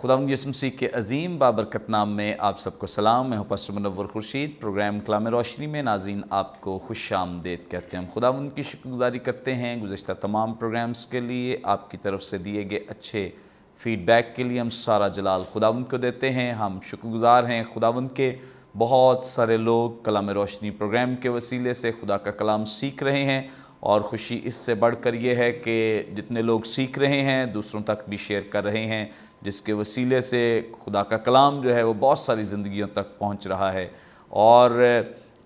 خداوند یسوع مسیح کے عظیم بابرکت نام میں آپ سب کو سلام۔ میں ہوں پاسٹر منور خورشید۔ پروگرام کلام روشنی میں ناظرین آپ کو خوش آمدید کہتے ہیں۔ ہم خداوند کی شکر گزاری کرتے ہیں گزشتہ تمام پروگرامز کے لیے، آپ کی طرف سے دیے گئے اچھے فیڈ بیک کے لیے ہم سارا جلال خداوند کو دیتے ہیں۔ ہم شکر گزار ہیں خداوند کے، بہت سارے لوگ کلام روشنی پروگرام کے وسیلے سے خدا کا کلام سیکھ رہے ہیں، اور خوشی اس سے بڑھ کر یہ ہے کہ جتنے لوگ سیکھ رہے ہیں دوسروں تک بھی شیئر کر رہے ہیں، جس کے وسیلے سے خدا کا کلام جو ہے وہ بہت ساری زندگیوں تک پہنچ رہا ہے۔ اور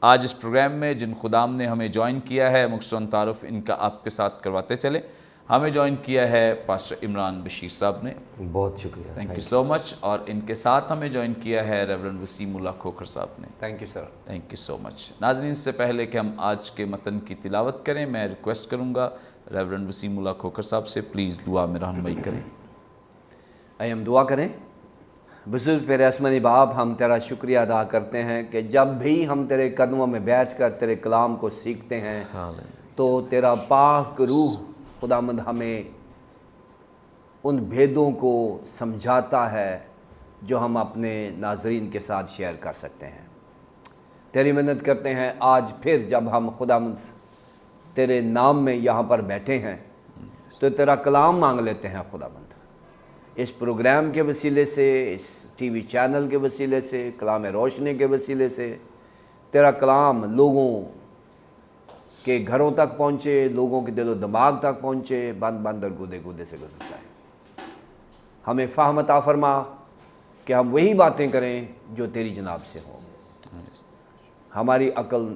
آج اس پروگرام میں جن خدام نے ہمیں جوائن کیا ہے، مختصراً تعارف ان کا آپ کے ساتھ کرواتے چلیں۔ ہمیں جوائن کیا ہے پاسٹر عمران بشیر صاحب نے، بہت شکریہ، تھینک یو سو مچ۔ اور ان کے ساتھ ہمیں جوائن کیا ہے ریورنڈ وسیم اللہ کھوکھر صاحب نے، thank you sir. Thank you so much. ناظرین، سے پہلے کہ ہم آج کے متن کی تلاوت کریں، میں ریکویسٹ کروں گا ریورنڈ وسیم اللہ کھوکھر صاحب سے پلیز دعا میں رہنمائی کریں۔ آئیے ہم دعا کریں۔ بزرگ پیارے آسمانی باپ، ہم تیرا شکریہ ادا کرتے ہیں کہ جب بھی ہم تیرے قدموں میں بیٹھ کر تیرے کلام کو سیکھتے ہیں تو تیرا پاک روح خداوند ہمیں ان بھیدوں کو سمجھاتا ہے جو ہم اپنے ناظرین کے ساتھ شیئر کر سکتے ہیں۔ تیری منت کرتے ہیں آج پھر جب ہم خداوند تیرے نام میں یہاں پر بیٹھے ہیں تو تیرا کلام مانگ لیتے ہیں خداوند، اس پروگرام کے وسیلے سے، اس ٹی وی چینل کے وسیلے سے، کلام روشنی کے وسیلے سے تیرا کلام لوگوں کے گھروں تک پہنچے، لوگوں کے دل و دماغ تک پہنچے، بند بند اور گودے گودے سے گزر جائے۔ ہمیں فہم عطا فرما کہ ہم وہی باتیں کریں جو تیری جناب سے ہوں، ہماری عقل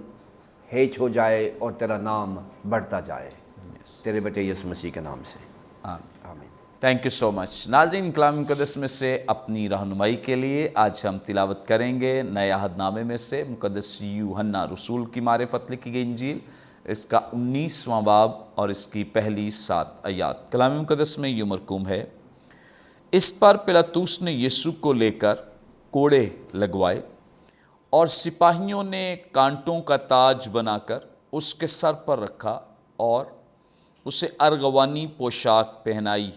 ہیچ ہو جائے اور تیرا نام بڑھتا جائے، تیرے بیٹے یسوع مسیح کے نام سے آمین۔ Thank you so much. ناظرین، کلام مقدس میں سے اپنی رہنمائی کے لیے آج ہم تلاوت کریں گے نئے عہد نامے میں سے مقدس یوحنا رسول کی معرفت لکھی گئی انجیل، اس کا 19واں باب اور اس کی پہلی 7 آیات۔ کلام مقدس میں یوں مرقوم ہے، اس پر پلاطوس نے یسوع کو لے کر کوڑے لگوائے، اور سپاہیوں نے کانٹوں کا تاج بنا کر اس کے سر پر رکھا اور اسے ارغوانی پوشاک پہنائی،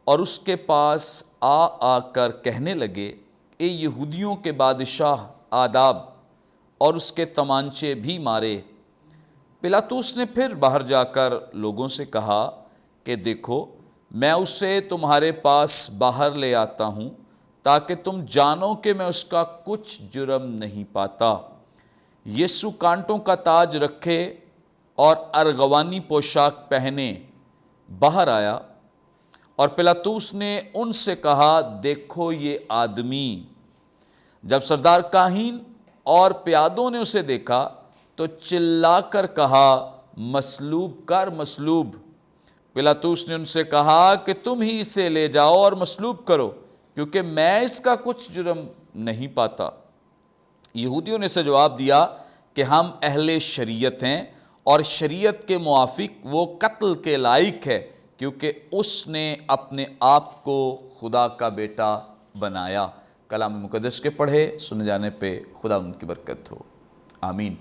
اور اس کے پاس آ کر کہنے لگے، اے یہودیوں کے بادشاہ آداب، اور اس کے تمانچے بھی مارے۔ پلاطوس نے پھر باہر جا کر لوگوں سے کہا کہ دیکھو، میں اسے تمہارے پاس باہر لے آتا ہوں تاکہ تم جانو کہ میں اس کا کچھ جرم نہیں پاتا۔ یسوع کانٹوں کا تاج رکھے اور ارغوانی پوشاک پہنے باہر آیا، اور پلاطوس نے ان سے کہا، دیکھو یہ آدمی۔ جب سردار کاہن اور پیادوں نے اسے دیکھا تو چلا کر کہا، مصلوب کر، مصلوب۔ پلاطوس نے ان سے کہا کہ تم ہی اسے لے جاؤ اور مصلوب کرو، کیونکہ میں اس کا کچھ جرم نہیں پاتا۔ یہودیوں نے اسے جواب دیا کہ ہم اہل شریعت ہیں، اور شریعت کے موافق وہ قتل کے لائق ہے، کیونکہ اس نے اپنے آپ کو خدا کا بیٹا بنایا۔ کلام مقدس کے پڑھے سنے جانے پہ خدا ان کی برکت ہو، آمین۔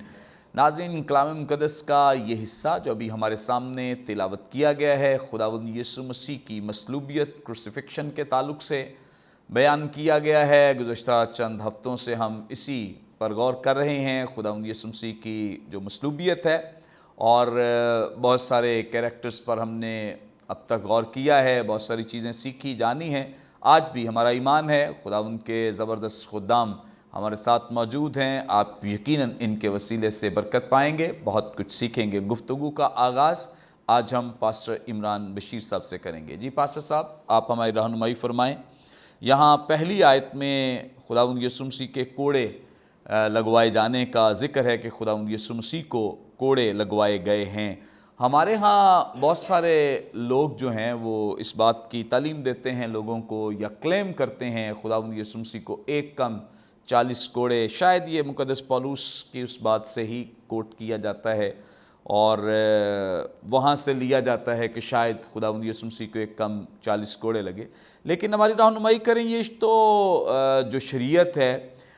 ناظرین، کلام مقدس کا یہ حصہ جو ابھی ہمارے سامنے تلاوت کیا گیا ہے، خداوند یسوع مسیح کی مصلوبیت، کروسیفکشن کے تعلق سے بیان کیا گیا ہے۔ گزشتہ چند ہفتوں سے ہم اسی پر غور کر رہے ہیں، خداوند یسوع مسیح کی جو مصلوبیت ہے، اور بہت سارے کیریکٹرز پر ہم نے اب تک غور کیا ہے، بہت ساری چیزیں سیکھی جانی ہیں۔ آج بھی ہمارا ایمان ہے خداوند کے زبردست خدام ہمارے ساتھ موجود ہیں، آپ یقیناً ان کے وسیلے سے برکت پائیں گے، بہت کچھ سیکھیں گے۔ گفتگو کا آغاز آج ہم پاسٹر عمران بشیر صاحب سے کریں گے۔ جی پاسٹر صاحب، آپ ہماری رہنمائی فرمائیں۔ یہاں پہلی آیت میں خداوند یسوع مسیح کے کوڑے لگوائے جانے کا ذکر ہے کہ خداوند یسوع مسیح کو کوڑے لگوائے گئے ہیں۔ ہمارے ہاں بہت سارے لوگ جو ہیں وہ اس بات کی تعلیم دیتے ہیں لوگوں کو، یا کلیم کرتے ہیں خداوند یسوع مسیح کو ایک کم 40 کوڑے، شاید یہ مقدس پولس کی اس بات سے ہی کوٹ کیا جاتا ہے، اور وہاں سے لیا جاتا ہے کہ شاید خداوند یسوع مسیح کو ایک کم 40 کوڑے لگے۔ لیکن ہماری رہنمائی کریں، یہ تو جو شریعت ہے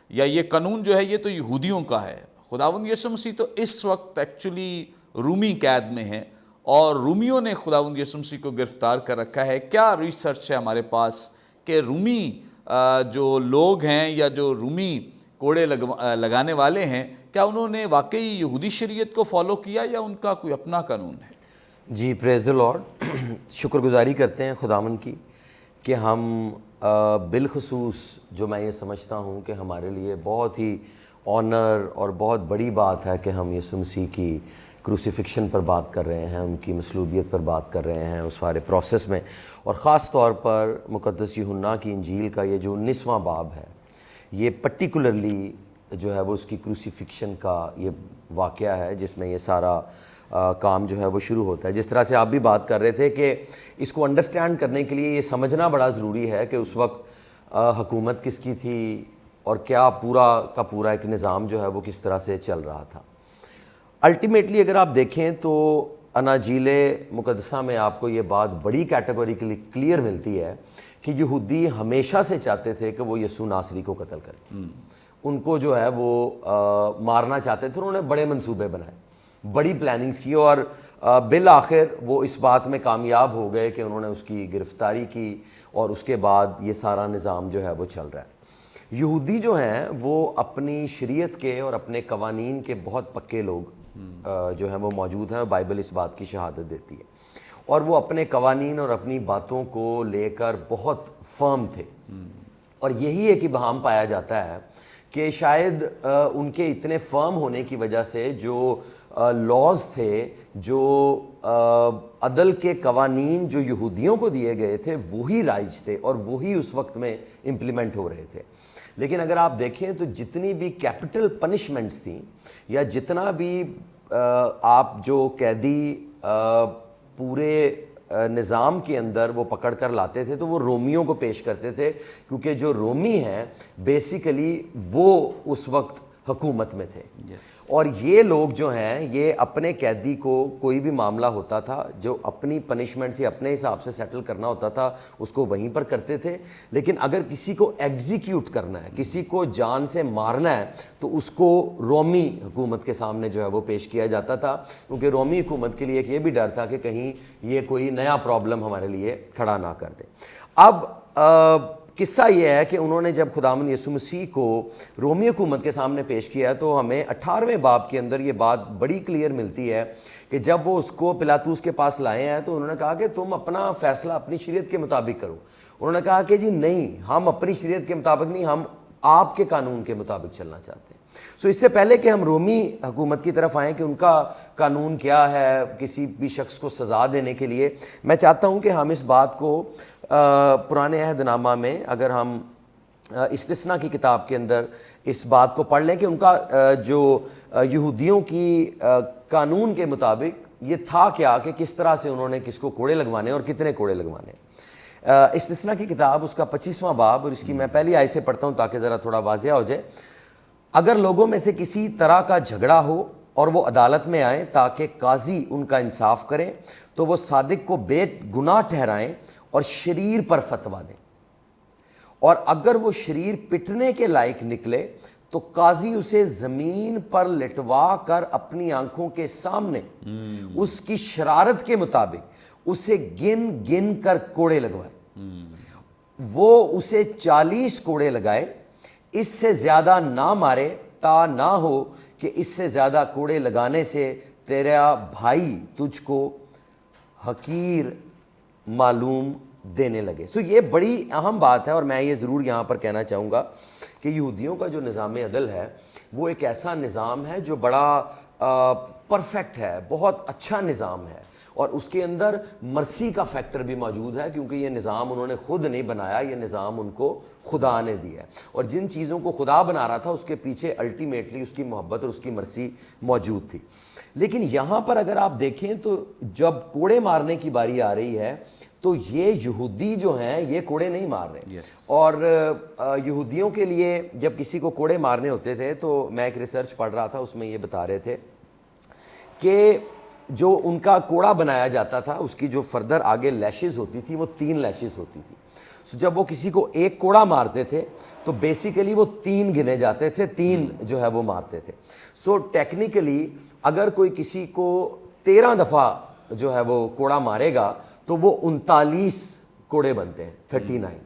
یا یہ قانون جو ہے یہ تو یہودیوں کا ہے۔ خداوند یسوع مسیح تو اس وقت ایکچولی رومی قید میں ہے، اور رومیوں نے خداوند یسوع مسیح کو گرفتار کر رکھا ہے۔ کیا ریسرچ ہے ہمارے پاس کہ رومی جو لوگ ہیں یا جو رومی کوڑے لگانے والے ہیں، کیا انہوں نے واقعی یہودی شریعت کو فالو کیا یا ان کا کوئی اپنا قانون ہے؟ جی پریز دی لارڈ، شکر گزاری کرتے ہیں خداوند کی کہ ہم بالخصوص جو میں یہ سمجھتا ہوں کہ ہمارے لیے بہت ہی آنر اور بہت بڑی بات ہے کہ ہم یسوع مسیح کی کروسیفکشن پر بات کر رہے ہیں، ان کی مصلوبیت پر بات کر رہے ہیں اس سارے پروسیس میں، اور خاص طور پر مقدس یوحنا کی انجیل کا یہ جو 19واں باب ہے، یہ پرٹیکولرلی جو ہے وہ اس کی کروسیفکشن کا یہ واقعہ ہے جس میں یہ سارا کام جو ہے وہ شروع ہوتا ہے۔ جس طرح سے آپ بھی بات کر رہے تھے کہ اس کو انڈرسٹینڈ کرنے کے لیے یہ سمجھنا بڑا ضروری ہے کہ اس وقت حکومت کس کی تھی اور کیا پورا کا پورا ایک نظام جو ہے وہ کس طرح سے چل رہا تھا۔ الٹیمیٹلی اگر آپ دیکھیں تو اناجیل مقدسہ میں آپ کو یہ بات بڑی کیٹیگوریکلی کلیئر ملتی ہے کہ یہودی ہمیشہ سے چاہتے تھے کہ وہ یسوع ناصری کو قتل کریں، ان کو جو ہے وہ مارنا چاہتے تھے، انہوں نے بڑے منصوبے بنائے، بڑی پلاننگز کی، اور بالآخر وہ اس بات میں کامیاب ہو گئے کہ انہوں نے اس کی گرفتاری کی، اور اس کے بعد یہ سارا نظام جو ہے وہ چل رہا ہے۔ یہودی جو ہیں وہ اپنی شریعت کے اور اپنے قوانین کے بہت پکے لوگ جو ہیں وہ موجود ہیں، بائبل اس بات کی شہادت دیتی ہے، اور وہ اپنے قوانین اور اپنی باتوں کو لے کر بہت فرم تھے، اور یہی ایک ابہام پایا جاتا ہے کہ شاید ان کے اتنے فرم ہونے کی وجہ سے جو لاز تھے، جو عدل کے قوانین جو یہودیوں کو دیے گئے تھے وہی رائج تھے اور وہی اس وقت میں امپلیمنٹ ہو رہے تھے۔ لیکن اگر آپ دیکھیں تو جتنی بھی کیپٹل پنشمنٹس تھیں یا جتنا بھی آپ جو قیدی پورے نظام کے اندر وہ پکڑ کر لاتے تھے تو وہ رومیوں کو پیش کرتے تھے، کیونکہ جو رومی ہیں بیسیکلی وہ اس وقت حکومت میں تھے، اور یہ لوگ جو ہیں یہ اپنے قیدی کو کوئی بھی معاملہ ہوتا تھا جو اپنی پنشمنٹ سے اپنے حساب سے سیٹل کرنا ہوتا تھا اس کو وہیں پر کرتے تھے، لیکن اگر کسی کو ایگزیکیوٹ کرنا ہے، کسی کو جان سے مارنا ہے، تو اس کو رومی حکومت کے سامنے جو ہے وہ پیش کیا جاتا تھا، کیونکہ رومی حکومت کے لیے ایک یہ بھی ڈر تھا کہ کہیں یہ کوئی نیا پرابلم ہمارے لیے کھڑا نہ کر دے۔ اب قصہ یہ ہے کہ انہوں نے جب خداوند یسوع مسیح کو رومی حکومت کے سامنے پیش کیا ہے تو ہمیں 18ویں باب کے اندر یہ بات بڑی کلیئر ملتی ہے کہ جب وہ اس کو پلاطوس کے پاس لائے ہیں تو انہوں نے کہا کہ تم اپنا فیصلہ اپنی شریعت کے مطابق کرو۔ انہوں نے کہا کہ جی نہیں، ہم اپنی شریعت کے مطابق نہیں، ہم آپ کے قانون کے مطابق چلنا چاہتے ہیں۔ سو اس سے پہلے کہ ہم رومی حکومت کی طرف آئیں کہ ان کا قانون کیا ہے کسی بھی شخص کو سزا دینے کے لیے، میں چاہتا ہوں کہ ہم اس بات کو پرانے عہد نامہ میں اگر ہم استثنا کی کتاب کے اندر اس بات کو پڑھ لیں کہ ان کا جو یہودیوں کی قانون کے مطابق یہ تھا کیا، کہ کس طرح سے انہوں نے کس کو کوڑے لگوانے اور کتنے کوڑے لگوانے۔ استثنا کی کتاب اس کا 25واں باب، اور اس کی میں پہلی آیت سے پڑھتا ہوں تاکہ ذرا تھوڑا واضح ہو جائے۔ اگر لوگوں میں سے کسی طرح کا جھگڑا ہو اور وہ عدالت میں آئیں تاکہ قاضی ان کا انصاف کریں تو وہ صادق کو بے گناہ ٹھہرائیں اور شریر پر فتویٰ دیں، اور اگر وہ شریر پٹنے کے لائق نکلے تو قاضی اسے زمین پر لٹوا کر اپنی آنکھوں کے سامنے اس کی شرارت کے مطابق اسے گن گن کر کوڑے لگوائے۔ وہ اسے 40 کوڑے لگائے، اس سے زیادہ نہ مارے تا نہ ہو کہ اس سے زیادہ کوڑے لگانے سے تیرا بھائی تجھ کو حقیر معلوم دینے لگے۔ سو یہ بڑی اہم بات ہے، اور میں یہ ضرور یہاں پر کہنا چاہوں گا کہ یہودیوں کا جو نظام عدل ہے وہ ایک ایسا نظام ہے جو بڑا پرفیکٹ ہے، بہت اچھا نظام ہے، اور اس کے اندر مرسی کا فیکٹر بھی موجود ہے، کیونکہ یہ نظام انہوں نے خود نہیں بنایا، یہ نظام ان کو خدا نے دیا ہے، اور جن چیزوں کو خدا بنا رہا تھا اس کے پیچھے الٹیمیٹلی اس کی محبت اور اس کی مرسی موجود تھی۔ لیکن یہاں پر اگر آپ دیکھیں تو جب کوڑے مارنے کی باری آ رہی ہے تو یہ یہودی جو ہیں یہ کوڑے نہیں مار رہے، اور یہودیوں کے لیے جب کسی کو کوڑے مارنے ہوتے تھے تو میں ایک ریسرچ پڑھ رہا تھا، اس میں یہ بتا رہے تھے کہ جو ان کا کوڑا بنایا جاتا تھا اس کی جو فردر آگے لیشز ہوتی تھی وہ 3 لیشز ہوتی تھی۔ سو جب وہ کسی کو ایک کوڑا مارتے تھے تو بیسیکلی وہ 3 گنے جاتے تھے، 3 جو ہے وہ مارتے تھے۔ سو ٹیکنیکلی اگر کوئی کسی کو 13 دفعہ جو ہے وہ کوڑا مارے گا تو وہ 39 کوڑے بنتے ہیں، 39،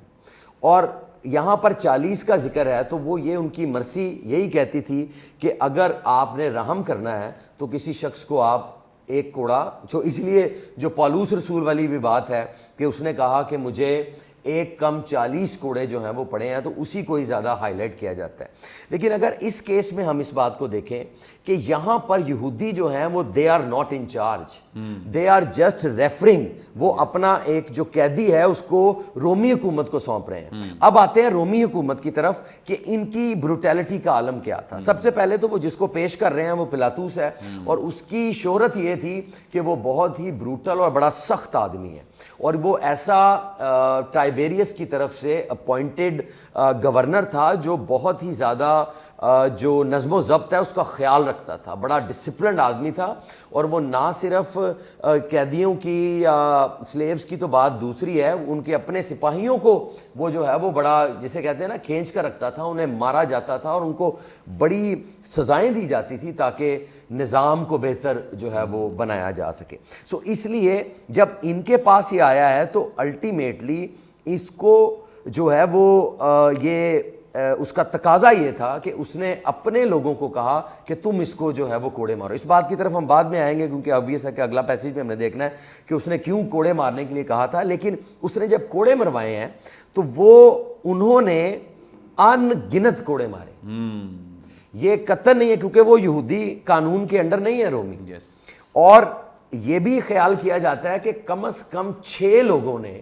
اور یہاں پر 40 کا ذکر ہے تو وہ یہ ان کی مرسی یہی کہتی تھی کہ اگر آپ نے رحم کرنا ہے تو کسی شخص کو آپ ایک کوڑا جو، اس لیے جو پالوس رسول والی بھی بات ہے کہ اس نے کہا کہ مجھے ایک کم 40 کوڑے جو ہیں وہ پڑے ہیں، تو اسی کو ہی زیادہ ہائی لائٹ کیا جاتا ہے۔ لیکن اگر اس کیس میں ہم اس بات کو دیکھیں کہ یہاں پر یہودی جو ہیں وہ they are not in charge, they are just referring, وہ اپنا ایک جو قیدی ہے اس کو رومی حکومت کو سونپ رہے ہیں۔ اب آتے ہیں رومی حکومت کی طرف کہ ان کی بروٹیلٹی کا عالم کیا تھا۔ سب سے پہلے تو وہ جس کو پیش کر رہے ہیں وہ پلاطوس ہے، اور اس کی شہرت یہ تھی کہ وہ بہت ہی بروٹل اور بڑا سخت آدمی ہے، اور وہ ایسا ٹائبیریس کی طرف سے اپوائنٹڈ گورنر تھا جو بہت ہی زیادہ جو نظم و ضبط ہے اس کا خیال رکھتا تھا، بڑا ڈسپلنڈ آدمی تھا، اور وہ نہ صرف قیدیوں کی یا سلیوز کی تو بات دوسری ہے، ان کے اپنے سپاہیوں کو وہ جو ہے وہ بڑا جسے کہتے ہیں نا کھینچ کر رکھتا تھا، انہیں مارا جاتا تھا اور ان کو بڑی سزائیں دی جاتی تھی تاکہ نظام کو بہتر جو ہے وہ بنایا جا سکے۔ سو اس لیے جب ان کے پاس یہ آیا ہے تو الٹیمیٹلی اس کو جو ہے وہ یہ اس کا تقاضا یہ تھا کہ اس نے اپنے لوگوں کو کہا کہ تم اس کو جو ہے وہ کوڑے مارو۔ اس بات کی طرف ہم بعد میں آئیں گے کیونکہ obvious ہے کہ اگلا پیسیج میں ہم نے دیکھنا ہے کہ اس نے کیوں کوڑے مارنے کے لیے کہا تھا، لیکن اس نے جب کوڑے مروائے ہیں تو وہ انہوں نے ان گنت کوڑے مارے۔ یہ قطعاً نہیں ہے کیونکہ وہ یہودی قانون کے انڈر نہیں ہے رومی، اور یہ بھی خیال کیا جاتا ہے کہ کم از کم 6 لوگوں نے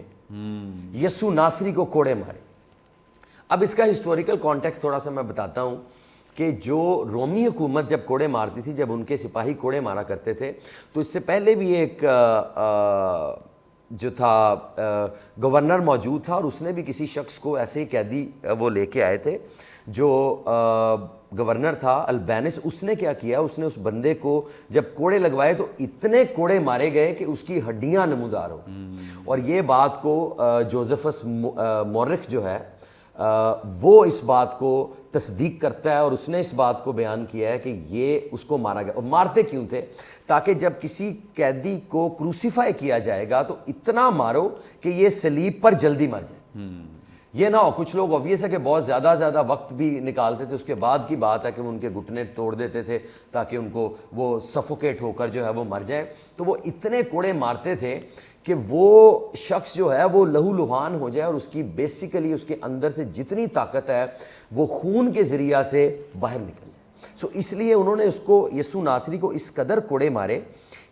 یسوع ناصری کو کوڑے مارے۔ اب اس کا ہسٹوریکل کانٹیکس تھوڑا سا میں بتاتا ہوں کہ جو رومی حکومت جب کوڑے مارتی تھی، جب ان کے سپاہی کوڑے مارا کرتے تھے، تو اس سے پہلے بھی ایک جو تھا گورنر موجود تھا، اور اس نے بھی کسی شخص کو ایسے ہی قیدی وہ لے کے آئے تھے جو گورنر تھا البینس۔ اس نے کیا کیا، اس نے اس بندے کو جب کوڑے لگوائے تو اتنے کوڑے مارے گئے کہ اس کی ہڈیاں نمودار ہو گئی، اور یہ بات کو جوزفس مورخ جو ہے وہ اس بات کو تصدیق کرتا ہے، اور اس نے اس بات کو بیان کیا ہے کہ یہ اس کو مارا گیا۔ اور مارتے کیوں تھے؟ تاکہ جب کسی قیدی کو کروسیفائی کیا جائے گا تو اتنا مارو کہ یہ صلیب پر جلدی مر جائے، یہ نہ ہو۔ کچھ لوگ obvious ہے کہ بہت زیادہ وقت بھی نکالتے تھے، اس کے بعد کی بات ہے کہ وہ ان کے گھٹنے توڑ دیتے تھے تاکہ ان کو وہ سفوکیٹ ہو کر جو ہے وہ مر جائے۔ تو وہ اتنے کوڑے مارتے تھے کہ وہ شخص جو ہے وہ لہو لہان ہو جائے، اور اس کی بیسیکلی اس کے اندر سے جتنی طاقت ہے وہ خون کے ذریعہ سے باہر نکل جائے۔ سو اس لیے انہوں نے اس کو یسوع ناصری کو اس قدر کوڑے مارے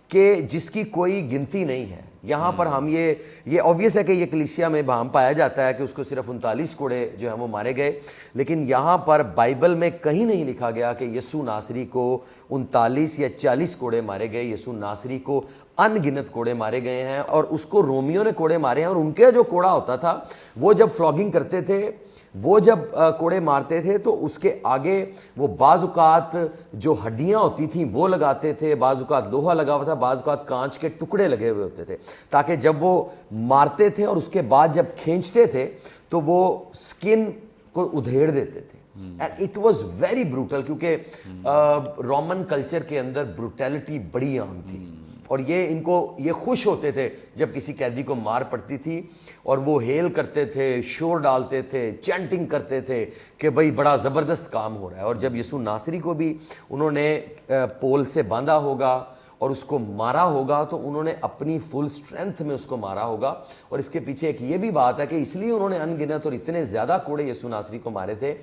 کہ جس کی کوئی گنتی نہیں ہے۔ یہاں پر ہم یہ obvious ہے کہ یہ کلیسیا میں بہام پایا جاتا ہے کہ اس کو صرف 39 کوڑے جو ہیں وہ مارے گئے، لیکن یہاں پر بائبل میں کہیں نہیں لکھا گیا کہ یسوع ناصری کو 39 یا 40 کوڑے مارے گئے۔ یسوع ناصری کو ان گنت کوڑے مارے گئے ہیں، اور اس کو رومیوں نے کوڑے مارے ہیں، اور ان کے جو کوڑا ہوتا تھا وہ جب فلاگنگ کرتے تھے، وہ جب کوڑے مارتے تھے تو اس کے آگے وہ بعض اوقات جو ہڈیاں ہوتی تھیں وہ لگاتے تھے، بعض اوقات لوہا لگا ہوا تھا، بعض اوقات کانچ کے ٹکڑے لگے ہوئے ہوتے تھے، تاکہ جب وہ مارتے تھے اور اس کے بعد جب کھینچتے تھے تو وہ سکن کو ادھیڑ دیتے تھے۔ And it was very brutal, کیونکہ رومن کلچر کے اندر بروٹیلٹی بڑی عام تھی، اور یہ خوش ہوتے تھے جب کسی قیدی کو مار پڑتی تھی، اور وہ ہیل کرتے تھے، شور ڈالتے تھے، چینٹنگ کرتے تھے کہ بھئی بڑا زبردست کام ہو رہا ہے۔ اور جب یسوع ناصری کو بھی انہوں نے پول سے باندھا ہوگا اور اس کو مارا ہوگا تو انہوں نے اپنی فل سٹرینتھ میں اس کو مارا ہوگا، اور اس کے پیچھے ایک یہ بھی بات ہے کہ اس لیے انہوں نے ان گنت اور اتنے زیادہ کوڑے یسوع ناصری کو مارے تھے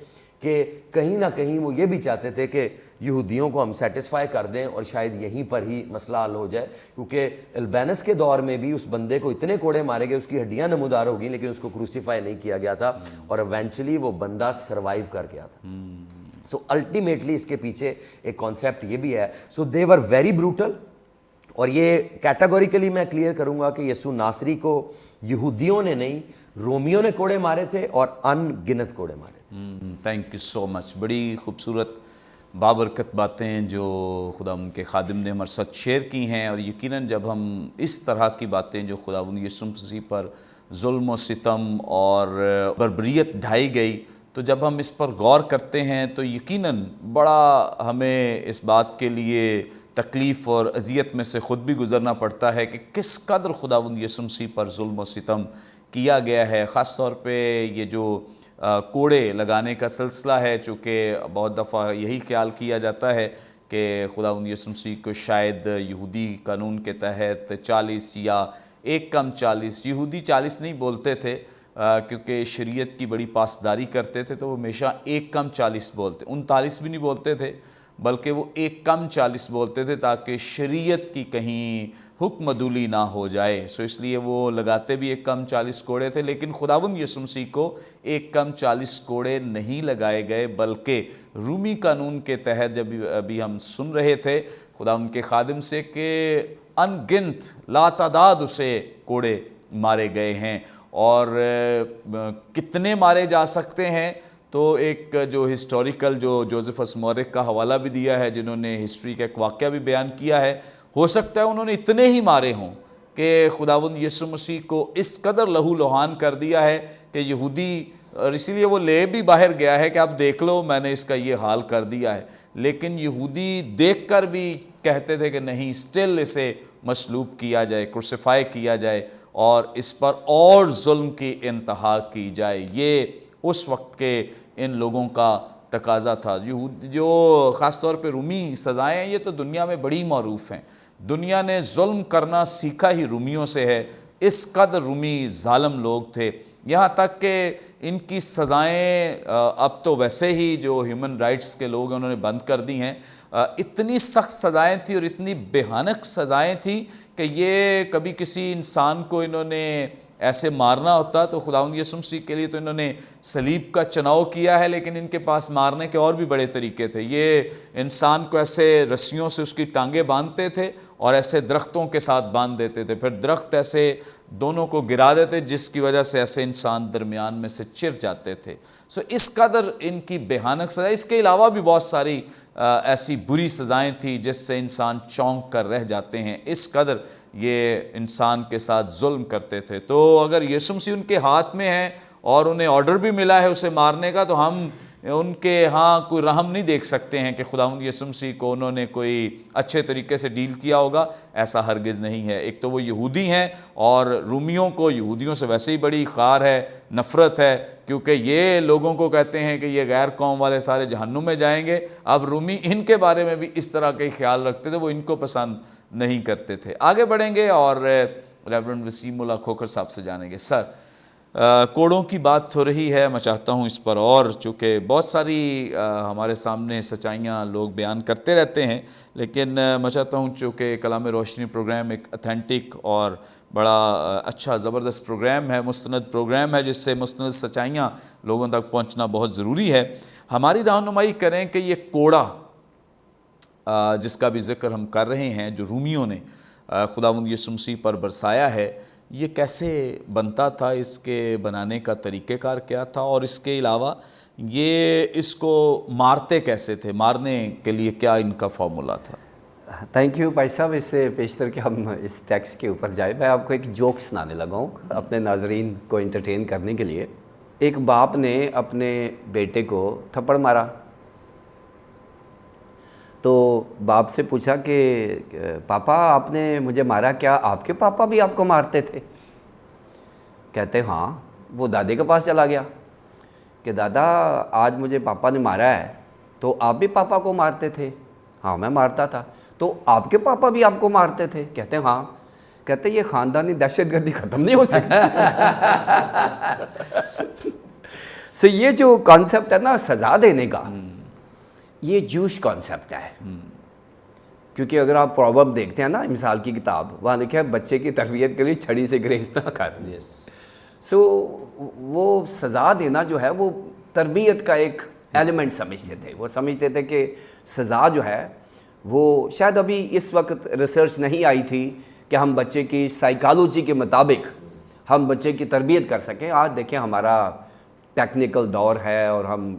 کہ کہیں نہ کہیں وہ یہ بھی چاہتے تھے کہ یہودیوں کو ہم سیٹسفائی کر دیں اور شاید یہیں پر ہی مسئلہ حل ہو جائے، کیونکہ البینس کے دور میں بھی اس بندے کو اتنے کوڑے مارے گئے، اس کی ہڈیاں نمودار ہو گئیں، لیکن اس کو کروسیفائی نہیں کیا گیا تھا، اور ایونچولی وہ بندہ سروائیو کر گیا تھا۔ سو الٹیمیٹلی اس کے پیچھے ایک کانسیپٹ یہ بھی ہے۔ سو دے ور ویری بروٹل، اور یہ کیٹاگوریکلی میں کلیئر کروں گا کہ یسوع ناصری کو یہودیوں نے نہیں، رومیوں نے کوڑے مارے تھے، اور ان گنت کوڑے مارے تھے۔ تھینک یو سو مچ۔ بڑی خوبصورت بابرکت باتیں جو خداوند کے خادم نے ہمارے ساتھ شیئر کی ہیں، اور یقیناً جب ہم اس طرح کی باتیں جو خداوند یسوع مسیح پر ظلم و ستم اور بربریت ڈھائی گئی، تو جب ہم اس پر غور کرتے ہیں تو یقیناً بڑا ہمیں اس بات کے لیے تکلیف اور اذیت میں سے خود بھی گزرنا پڑتا ہے کہ کس قدر خداوند یسوع مسیح پر ظلم و ستم کیا گیا ہے. خاص طور پہ یہ جو کوڑے لگانے کا سلسلہ ہے، چونکہ بہت دفعہ یہی خیال کیا جاتا ہے کہ خداوند یسوع مسیح کو شاید یہودی قانون کے تحت 40 یا ایک کم 40، یہودی 40 نہیں بولتے تھے کیونکہ شریعت کی بڑی پاسداری کرتے تھے، تو وہ ہمیشہ ایک کم 40 بولتے، 39 بھی نہیں بولتے تھے بلکہ وہ ایک کم 40 بولتے تھے تاکہ شریعت کی کہیں حکم عدولی نہ ہو جائے. سو اس لیے وہ لگاتے بھی ایک کم 40 کوڑے تھے. لیکن خداوند یسوع مسیح کو ایک کم 40 کوڑے نہیں لگائے گئے، بلکہ رومی قانون کے تحت جب ابھی ہم سن رہے تھے خداوند کے خادم سے کہ ان گنت لاتعداد اسے کوڑے مارے گئے ہیں. اور کتنے مارے جا سکتے ہیں تو ایک جو ہسٹوریکل جو جوزفس مورک کا حوالہ بھی دیا ہے، جنہوں نے ہسٹری کا ایک واقعہ بھی بیان کیا ہے، ہو سکتا ہے انہوں نے اتنے ہی مارے ہوں کہ خداوند یسوع مسیح کو اس قدر لہو لہان کر دیا ہے کہ یہودی، اور اسی لیے وہ لے بھی باہر گیا ہے کہ آپ دیکھ لو میں نے اس کا یہ حال کر دیا ہے، لیکن یہودی دیکھ کر بھی کہتے تھے کہ نہیں، سٹل اسے مصلوب کیا جائے، کروسیفائی کیا جائے اور اس پر اور ظلم کی انتہا کی جائے. یہ اس وقت کے ان لوگوں کا تقاضا تھا. جو خاص طور پہ رومی سزائیں ہیں، یہ تو دنیا میں بڑی معروف ہیں. دنیا نے ظلم کرنا سیکھا ہی رومیوں سے ہے. اس قدر رومی ظالم لوگ تھے، یہاں تک کہ ان کی سزائیں اب تو ویسے ہی جو ہیومن رائٹس کے لوگ ہیں انہوں نے بند کر دی ہیں. اتنی سخت سزائیں تھیں اور اتنی بھیانک سزائیں تھیں کہ یہ کبھی کسی انسان کو انہوں نے ایسے مارنا ہوتا تو خداوند یسوع مسیح کے لیے تو انہوں نے صلیب کا چناؤ کیا ہے، لیکن ان کے پاس مارنے کے اور بھی بڑے طریقے تھے. یہ انسان کو ایسے رسیوں سے اس کی ٹانگیں باندھتے تھے اور ایسے درختوں کے ساتھ باندھ دیتے تھے، پھر درخت ایسے دونوں کو گرا دیتے جس کی وجہ سے ایسے انسان درمیان میں سے چر جاتے تھے. سو اس قدر ان کی بھیانک سزا. اس کے علاوہ بھی بہت ساری ایسی بری سزائیں تھیں جس سے انسان چونک کر رہ جاتے ہیں. اس قدر یہ انسان کے ساتھ ظلم کرتے تھے. تو اگر یسوع مسیح ان کے ہاتھ میں ہیں اور انہیں آرڈر بھی ملا ہے اسے مارنے کا، تو ہم ان کے ہاں کوئی رحم نہیں دیکھ سکتے ہیں کہ خداوند یسوع مسیح کو انہوں نے کوئی اچھے طریقے سے ڈیل کیا ہوگا. ایسا ہرگز نہیں ہے. ایک تو وہ یہودی ہیں اور رومیوں کو یہودیوں سے ویسے ہی بڑی خار ہے، نفرت ہے، کیونکہ یہ لوگوں کو کہتے ہیں کہ یہ غیر قوم والے سارے جہنم میں جائیں گے. اب رومی ان کے بارے میں بھی اس طرح کا خیال رکھتے تھے، وہ ان کو پسند نہیں کرتے تھے. آگے بڑھیں گے اور ریورنڈ وسیم اللہ کھوکھر صاحب سے جانیں گے. سر، کوڑوں کی بات ہو رہی ہے، میں چاہتا ہوں اس پر، اور چونکہ بہت ساری ہمارے سامنے سچائیاں لوگ بیان کرتے رہتے ہیں، لیکن میں چاہتا ہوں چونکہ کلام روشنی پروگرام ایک اتھینٹک اور بڑا اچھا زبردست پروگرام ہے، مستند پروگرام ہے، جس سے مستند سچائیاں لوگوں تک پہنچنا بہت ضروری ہے. ہماری رہنمائی کریں کہ یہ کوڑا جس کا بھی ذکر ہم کر رہے ہیں، جو رومیوں نے خداوند یسوع مسیح پر برسایا ہے، یہ کیسے بنتا تھا، اس کے بنانے کا طریقہ کار کیا تھا، اور اس کے علاوہ یہ اس کو مارتے کیسے تھے، مارنے کے لیے کیا ان کا فارمولا تھا؟ تھینک یو بھائی صاحب. اس سے پیشتر کہ ہم اس ٹیکسٹ کے اوپر جائیں، میں آپ کو ایک جوک سنانے لگا ہوں اپنے ناظرین کو انٹرٹین کرنے کے لیے. ایک باپ نے اپنے بیٹے کو تھپڑ مارا تو باپ سے پوچھا کہ پاپا آپ نے مجھے مارا، کیا آپ کے پاپا بھی آپ کو مارتے تھے؟ کہتے ہاں. وہ دادے کے پاس چلا گیا کہ دادا آج مجھے پاپا نے مارا ہے، تو آپ بھی پاپا کو مارتے تھے؟ ہاں میں مارتا تھا. تو آپ کے پاپا بھی آپ کو مارتے تھے؟ کہتے ہاں. کہتے یہ خاندانی دہشت گردی ختم نہیں ہو سکتی؟ سو یہ جو کانسیپٹ ہے نا سزا دینے کا، یہ جوش کانسیپٹ ہے. کیونکہ اگر آپ پروورب دیکھتے ہیں نا مثال کی کتاب، وہاں دیکھیں بچے کی تربیت کے لیے چھڑی سے گریز نہ کر. سو وہ سزا دینا جو ہے وہ تربیت کا ایک ایلیمنٹ سمجھتے تھے. وہ سمجھتے تھے کہ سزا جو ہے وہ شاید ابھی اس وقت ریسرچ نہیں آئی تھی کہ ہم بچے کی سائیکالوجی کے مطابق ہم بچے کی تربیت کر سکیں. آج دیکھیں ہمارا ٹیکنیکل دور ہے اور ہم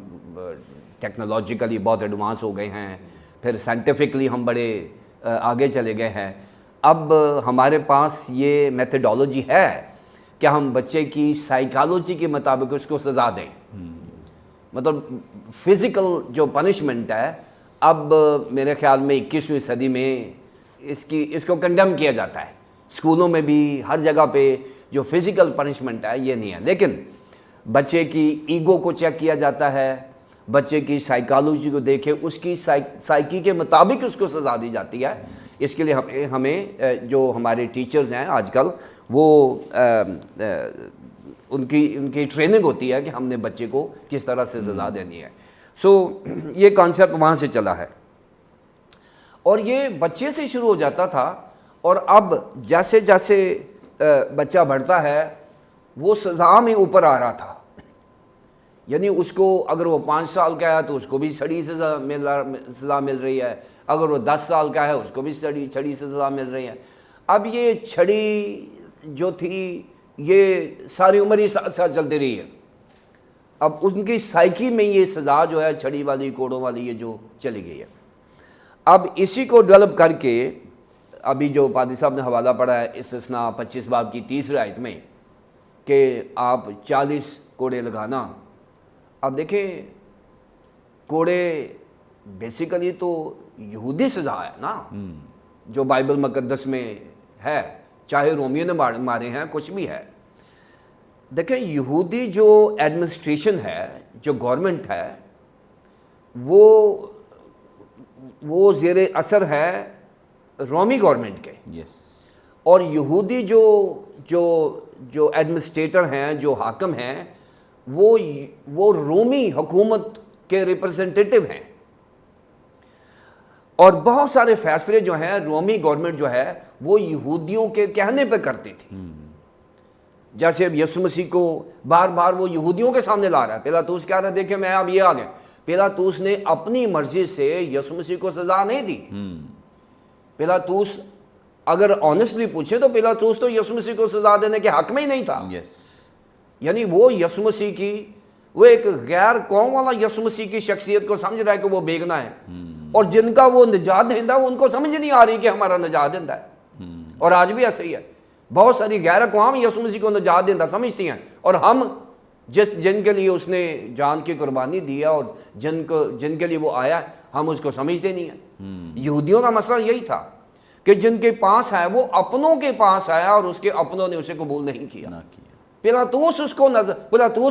ٹیکنالوجیکلی بہت ایڈوانس ہو گئے ہیں، پھر سائنٹیفکلی ہم بڑے آگے چلے گئے ہیں. اب ہمارے پاس یہ میتھڈالوجی ہے کہ ہم بچے کی سائیکالوجی کے مطابق اس کو سزا دیں. مطلب فزیکل جو پنشمنٹ ہے اب میرے خیال میں 21ویں صدی میں اس کو کنڈیم کیا جاتا ہے. اسکولوں میں بھی ہر جگہ پہ جو فزیکل پنشمنٹ ہے یہ نہیں ہے، لیکن بچے کی ایگو کو چیک کیا جاتا ہے، بچے کی سائیکالوجی کو دیکھے، اس کی سائیکی کے مطابق اس کو سزا دی جاتی ہے۔ اس کے لیے ہمیں جو ہمارے ٹیچرز ہیں آج کل وہ ان کی ٹریننگ ہوتی ہے کہ ہم نے بچے کو کس طرح سے سزا دینی ہے۔ سو یہ کانسیپٹ وہاں سے چلا ہے، اور یہ بچے سے شروع ہو جاتا تھا، اور اب جیسے جیسے بچہ بڑھتا ہے وہ سزا میں اوپر آ رہا تھا، یعنی اس کو اگر وہ 5 سال کا ہے تو اس کو بھی چھڑی سزا مل رہی ہے، اگر وہ 10 سال کا ہے اس کو بھی چھڑی سے سزا مل رہی ہے۔ اب یہ چھڑی جو تھی یہ ساری عمر ہی ساتھ ساتھ چلتی رہی ہے، اب ان کی سائیکی میں یہ سزا جو ہے چھڑی والی، کوڑوں والی، یہ جو چلی گئی ہے۔ اب اسی کو ڈیولپ کر کے ابھی جو پادری صاحب نے حوالہ پڑھا ہے استثناء 25 باب کی 30 آیت میں کہ آپ 40 کوڑے لگانا۔ اب دیکھیں کوڑے بیسیکلی تو یہودی سزا ہے نا، جو بائبل مقدس میں ہے، چاہے رومیوں نے مارے ہیں، کچھ بھی ہے۔ دیکھیں یہودی جو ایڈمنسٹریشن ہے، جو گورنمنٹ ہے، وہ زیر اثر ہے رومی گورنمنٹ کے، یس، اور یہودی جو ایڈمنسٹریٹر ہیں، جو حاکم ہیں، وہ رومی حکومت کے ریپرزنٹیٹیو ہیں، اور بہت سارے فیصلے جو ہیں رومی گورنمنٹ جو ہے وہ یہودیوں کے کہنے پہ کرتی تھی۔ جیسے اب یسوع مسیح کو بار بار وہ یہودیوں کے سامنے لا رہا ہے، پیلاطوس کہہ رہا ہے دیکھیں میں اب یہ آ گیا، پیلاطوس نے اپنی مرضی سے یسوع مسیح کو سزا نہیں دی۔ پیلاطوس اگر آنیسٹلی پوچھے تو پیلاطوس تو یسوع مسیح کو سزا دینے کے حق میں ہی نہیں تھا، یس، یعنی وہ یسوع مسیح کی، وہ ایک غیر قوم والا یسوع مسیح کی شخصیت کو سمجھ رہا ہے کہ وہ بے گناہ ہے، اور جن کا وہ نجات دہندہ ان کو سمجھ نہیں آ رہی کہ ہمارا نجات دہندہ ہے۔ اور آج بھی ایسے ہی ہے، بہت ساری غیر اقوام یسوع مسیح کو نجات دہندہ سمجھتی ہیں، اور ہم جن کے لیے اس نے جان کی قربانی دی ہے اور جن کے لیے وہ آیا ہے، ہم اس کو سمجھتے نہیں ہیں۔ یہودیوں کا مسئلہ یہی تھا کہ جن کے پاس ہے وہ اپنوں کے پاس آیا اور اس کے اپنوں نے اسے قبول نہیں کیا۔ پیلاطوس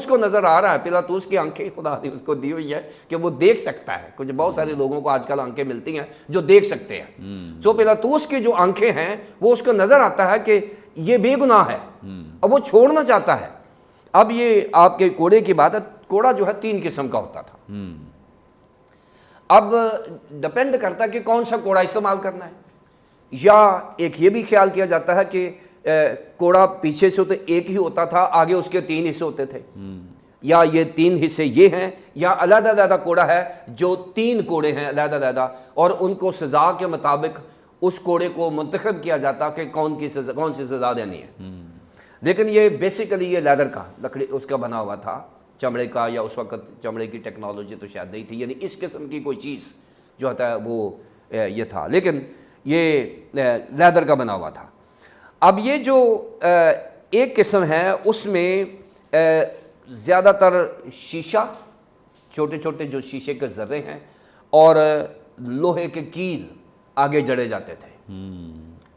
کو نظر آ رہا ہے، پیلاطوس کی آنکھیں خدا نے اس کو دی ہوئی ہے کہ وہ دیکھ سکتا ہے، کچھ بہت سارے لوگوں کو آج کل آنکھیں ملتی ہیں جو دیکھ سکتے ہیں، تو پیلاطوس کی جو آنکھیں ہیں وہ اس کو نظر آتا ہے کہ یہ بے گناہ ہے، اب وہ چھوڑنا چاہتا ہے۔ اب یہ آپ کے کوڑے کی بات ہے، کوڑا جو ہے 3 قسم کا ہوتا تھا۔ اب ڈپینڈ کرتا ہے کہ کون سا کوڑا استعمال کرنا ہے، یا ایک یہ بھی خیال کیا جاتا ہے کہ کوڑا پیچھے سے تو ایک ہی ہوتا تھا، آگے اس کے 3 حصے ہوتے تھے، یا یہ 3 حصے یہ ہیں، یا علیحدہ علیحدہ کوڑا ہے جو 3 کوڑے ہیں علیحدہ علیحدہ، اور ان کو سزا کے مطابق اس کوڑے کو منتخب کیا جاتا کہ کون سی سزا دینی ہے۔ لیکن یہ بیسیکلی یہ لیدر کا، لکڑی اس کا بنا ہوا تھا، چمڑے کا، یا اس وقت چمڑے کی ٹیکنالوجی تو شاید نہیں تھی، یعنی اس قسم کی کوئی چیز جو ہوتا ہے وہ یہ تھا، لیکن یہ لیدر کا بنا ہوا تھا۔ اب یہ جو ایک قسم ہے اس میں زیادہ تر شیشہ، چھوٹے چھوٹے جو شیشے کے ذرے ہیں، اور لوہے کے کیل آگے جڑے جاتے تھے،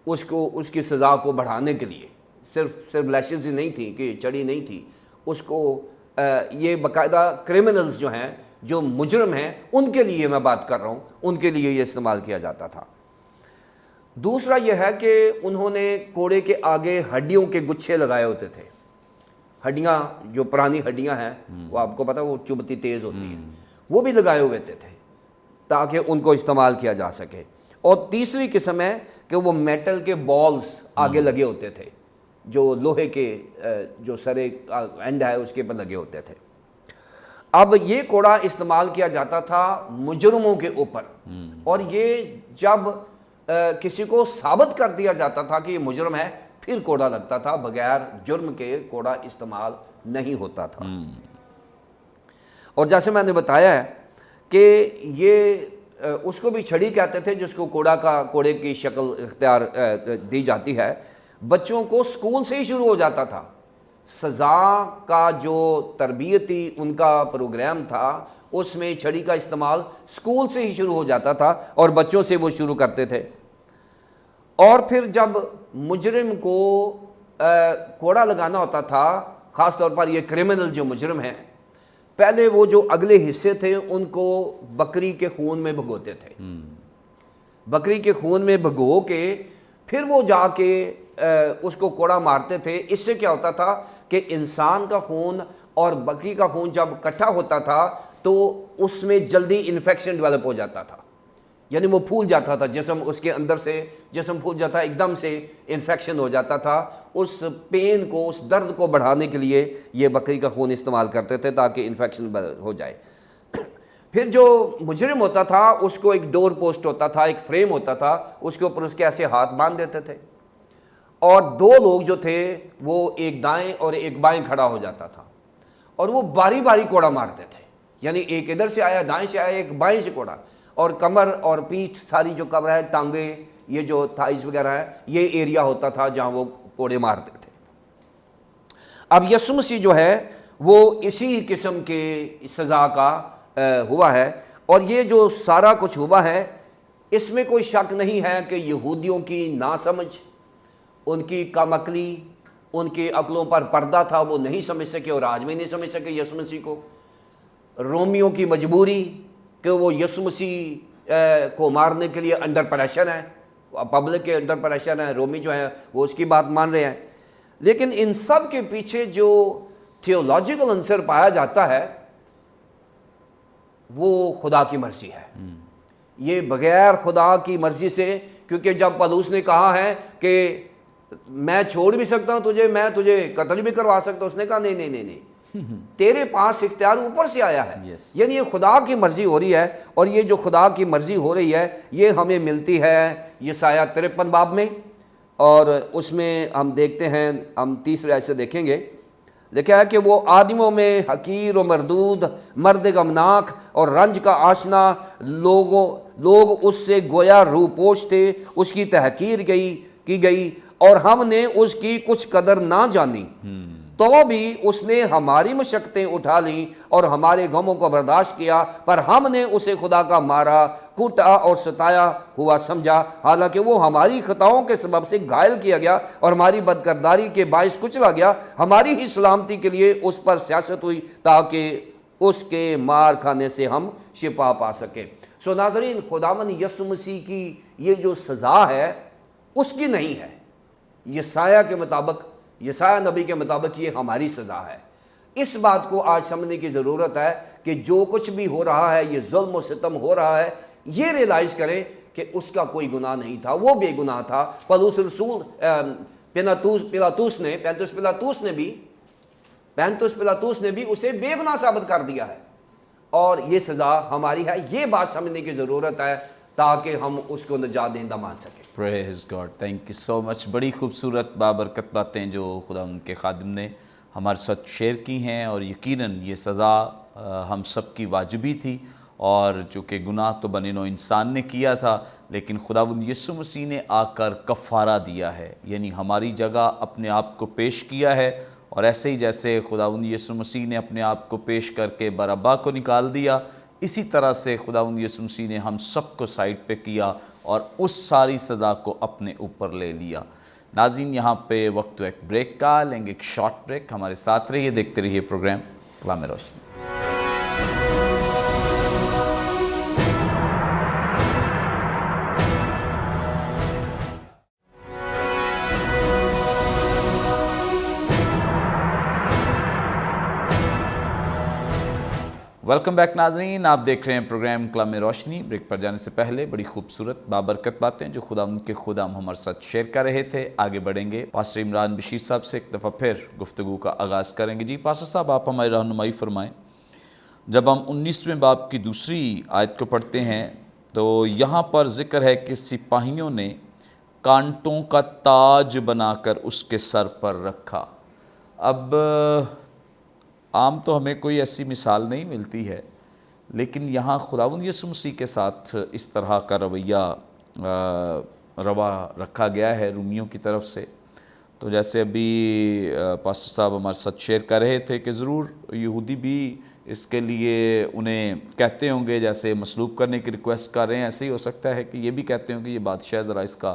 اس کی سزا کو بڑھانے کے لیے، صرف لیشز ہی نہیں تھی کہ چڑی نہیں تھی، اس کو یہ باقاعدہ کرمنلز جو ہیں، جو مجرم ہیں، ان کے لیے میں بات کر رہا ہوں، ان کے لیے یہ استعمال کیا جاتا تھا۔ دوسرا یہ ہے کہ انہوں نے کوڑے کے آگے ہڈیوں کے گچھے لگائے ہوتے تھے، ہڈیاں جو پرانی ہڈیاں ہیں وہ آپ کو پتہ وہ چبھتی تیز ہوتی ہیں، وہ بھی لگائے ہوئے تھے تاکہ ان کو استعمال کیا جا سکے۔ اور تیسری قسم ہے کہ وہ میٹل کے بالز آگے لگے ہوتے تھے، جو لوہے کے جو سرے اینڈ ہے اس کے پر لگے ہوتے تھے۔ اب یہ کوڑا استعمال کیا جاتا تھا مجرموں کے اوپر، اور یہ جب کسی کو ثابت کر دیا جاتا تھا کہ یہ مجرم ہے پھر کوڑا لگتا تھا، بغیر جرم کے کوڑا استعمال نہیں ہوتا تھا۔ اور جیسے میں نے بتایا ہے کہ یہ اس کو بھی چھڑی کہتے تھے جس کو کوڑے کی شکل اختیار دی جاتی ہے، بچوں کو سکول سے ہی شروع ہو جاتا تھا، سزا کا جو تربیتی ان کا پروگرام تھا اس میں چھڑی کا استعمال سکول سے ہی شروع ہو جاتا تھا، اور بچوں سے وہ شروع کرتے تھے۔ اور پھر جب مجرم کو کوڑا لگانا ہوتا تھا، خاص طور پر یہ کرمنل جو مجرم ہیں، پہلے وہ جو اگلے حصے تھے ان کو بکری کے خون میں بھگوتے تھے، بکری کے خون میں بھگو کے پھر وہ جا کے اس کو کوڑا مارتے تھے۔ اس سے کیا ہوتا تھا کہ انسان کا خون اور بکری کا خون جب اکٹھا ہوتا تھا تو اس میں جلدی انفیکشن ڈیولپ ہو جاتا تھا، یعنی وہ پھول جاتا تھا جسم، اس کے اندر سے جسم پھول جاتا، ایک دم سے انفیکشن ہو جاتا تھا۔ اس پین کو، اس درد کو بڑھانے کے لیے یہ بکری کا خون استعمال کرتے تھے تاکہ انفیکشن ہو جائے۔ پھر جو مجرم ہوتا تھا اس کو ایک ڈور پوسٹ ہوتا تھا، ایک فریم ہوتا تھا، اس کے اوپر اس کے ایسے ہاتھ باندھ دیتے تھے، اور دو لوگ جو تھے وہ ایک دائیں اور ایک بائیں کھڑا ہو جاتا تھا، اور وہ باری باری کوڑا مارتے تھے، یعنی ایک ادھر سے آیا، دائیں سے آیا، ایک بائیں سے کوڑا، اور کمر اور پیٹھ ساری جو کور ہے، ٹانگیں، یہ جو تھائز وغیرہ ہے، یہ ایریا ہوتا تھا جہاں وہ کوڑے مارتے تھے۔ اب یسوع مسیح جو ہے وہ اسی قسم کے سزا کا ہوا ہے، اور یہ جو سارا کچھ ہوا ہے اس میں کوئی شک نہیں ہے کہ یہودیوں کی ناسمجھ، ان کی کم عقلی، ان کی عقلوں پر پردہ تھا، وہ نہیں سمجھ سکے اور آج بھی نہیں سمجھ سکے یسوع مسیح کو۔ رومیوں کی مجبوری کہ وہ یسوع مسیح کو مارنے کے لیے انڈر پریشر ہیں، پبلک کے انڈر پریشر ہیں، رومی جو ہیں وہ اس کی بات مان رہے ہیں۔ لیکن ان سب کے پیچھے جو تھیولوجیکل عنصر پایا جاتا ہے وہ خدا کی مرضی ہے۔ یہ بغیر خدا کی مرضی سے، کیونکہ جب پولس نے کہا ہے کہ میں چھوڑ بھی سکتا ہوں تجھے، میں تجھے قتل بھی کروا سکتا ہوں، اس نے کہا نہیں نہیں نہیں نہیں، تیرے پاس اختیار اوپر سے آیا ہے۔ یعنی یہ خدا کی مرضی ہو رہی ہے، اور یہ جو خدا کی مرضی ہو رہی ہے یہ ہمیں ملتی ہے یسایہ 53 باب میں، اور اس میں ہم دیکھتے ہیں، ہم تیسرے آیت سے دیکھیں گے، لکھا ہے کہ وہ آدمیوں میں حقیر و مردود، مرد غمناک اور رنج کا آشنا، لوگ اس سے گویا روپوش تھے، اس کی تحقیر کی گئی، اور ہم نے اس کی کچھ قدر نہ جانی، تو بھی اس نے ہماری مشقتیں اٹھا لیں اور ہمارے غموں کو برداشت کیا، پر ہم نے اسے خدا کا مارا، کوٹا اور ستایا ہوا سمجھا، حالانکہ وہ ہماری خطاؤں کے سبب سے گھائل کیا گیا اور ہماری بدکرداری کے باعث کچلا گیا، ہماری ہی سلامتی کے لیے اس پر سیاست ہوئی تاکہ اس کے مار کھانے سے ہم شفا پا سکیں۔ سو ناظرین، خداوند یسوع مسیح کی یہ جو سزا ہے اس کی نہیں ہے، یسایہ کے مطابق، یسایہ نبی کے مطابق یہ ہماری سزا ہے۔ اس بات کو آج سمجھنے کی ضرورت ہے کہ جو کچھ بھی ہو رہا ہے، یہ ظلم و ستم ہو رہا ہے، یہ ریلائز کریں کہ اس کا کوئی گناہ نہیں تھا، وہ بے گناہ تھا۔ پولس رسول پلاطوس نے بھی اسے بے گناہ ثابت کر دیا ہے، اور یہ سزا ہماری ہے۔ یہ بات سمجھنے کی ضرورت ہے تاکہ ہم اس کو نجات دہندہ مان سکیں۔ پریز گاڈ، تھینک یو سو مچ۔ بڑی خوبصورت بابرکت باتیں جو خدا ان کے خادم نے ہمارے ساتھ شیئر کی ہیں، اور یقیناً یہ سزا ہم سب کی واجبی تھی، اور چونکہ گناہ تو بنی نوع انسان نے کیا تھا، لیکن خداوند یسوع مسیح نے آ کر کفارہ دیا ہے، یعنی ہماری جگہ اپنے آپ کو پیش کیا ہے، اور ایسے ہی جیسے خداوند یسوع مسیح نے اپنے آپ کو پیش کر کے برابا کو نکال دیا، اسی طرح سے خداوند یسوع مسیح نے ہم سب کو سائڈ پہ کیا اور اس ساری سزا کو اپنے اوپر لے لیا۔ ناظرین، یہاں پہ وقت ایک بریک کا، لیں گے ایک شارٹ بریک، ہمارے ساتھ رہیے، دیکھتے رہیے پروگرام کلام روشنی۔ ویلکم بیک ناظرین، آپ دیکھ رہے ہیں پروگرام کلام روشنی۔ بریک پر جانے سے پہلے بڑی خوبصورت بابرکت باتیں جو خداوند کے خدام ہمارے ساتھ شیئر کر رہے تھے، آگے بڑھیں گے۔ پاسٹر عمران بشیر صاحب سے ایک دفعہ پھر گفتگو کا آغاز کریں گے۔ جی پاسٹر صاحب، آپ ہماری رہنمائی فرمائیں۔ جب ہم 19ویں باب کی دوسری آیت کو پڑھتے ہیں تو یہاں پر ذکر ہے کہ سپاہیوں نے کانٹوں کا تاج بنا کر اس کے سر پر رکھا۔ اب عام تو ہمیں کوئی ایسی مثال نہیں ملتی ہے، لیکن یہاں خداوند یسوع مسیح کے ساتھ اس طرح کا رویہ روا رکھا گیا ہے رومیوں کی طرف سے۔ تو جیسے ابھی پاسٹر صاحب ہمارے ساتھ شیئر کر رہے تھے کہ ضرور یہودی بھی اس کے لیے انہیں کہتے ہوں گے، جیسے مصلوب کرنے کی ریکویسٹ کر رہے ہیں، ایسے ہی ہو سکتا ہے کہ یہ بھی کہتے ہوں کہ یہ بادشاہ ذرا اس کا